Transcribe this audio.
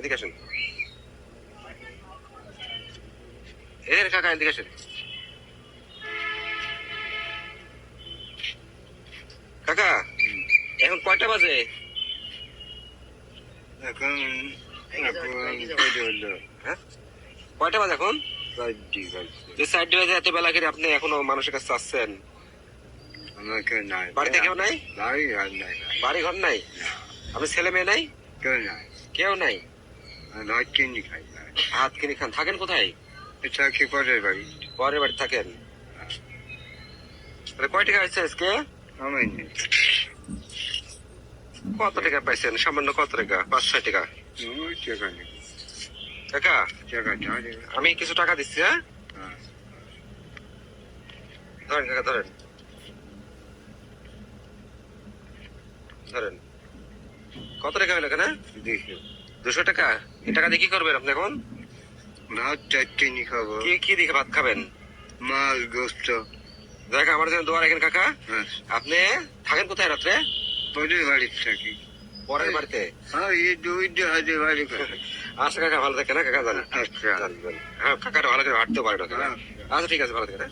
এদিকে আসেন। এর কাকা এদিকে আসেন। কাকা এখন কয়টা বাজে? এখন হ্যাঁ কয়টা বাজে এখন? যে সাইড বাজে এত বেলা করে আপনি এখনো মানুষের কাছে আসছেন? আমাকে নাই, বাড়িতে কেউ নাই? বাড়ি আর নাই, বাড়ি ঘর নাই? আপনি ছেলে মেয়ে নাই? কেউ নাই। কেউ নাই? ভাত কিনি খাই না, হাত কিনে খান। থাকেন কোথায়? থাকি পরের বাড়ি। পরের বাড়ি থাকেন? তাহলে কয় টাকা হয়েছে আজকে? আমার নেই। কত টাকা পাইছেন? সামান্য কত টাকা? 5-6 টাকা। ওই টাকা নেই, কাকা টাকা ধারে। আমি কিছু টাকা দিচ্ছি। হ্যাঁ হ্যাঁ, ধরেন কাকা, ধরেন ধরেন। কত টাকা হলো এখানে? দেখি 200 টাকা। এই টাকা দিয়ে কি করবেন আপনি এখন? ভাত চারটেনি খাবো, কি কি দিয়ে ভাত খাবেন? মাছ গোস্ত। দেখ আমার জন্য দোয়া রাখেন কাকা। হ্যাঁ, আপনি থাকেন কোথায় রাত্রে? পরের বাড়িতে থাকি। পরের বাড়িতে? হ্যাঁ, এই দুই হাজার বাড়ি করে। আচ্ছা কাকা ভালো থাকে না কাকা, জান। আচ্ছা, হ্যাঁ কাকাটা ভালো করে হাঁটতে পারে না কাকা। হ্যাঁ। আচ্ছা ঠিক আছে, ভালো থাকে।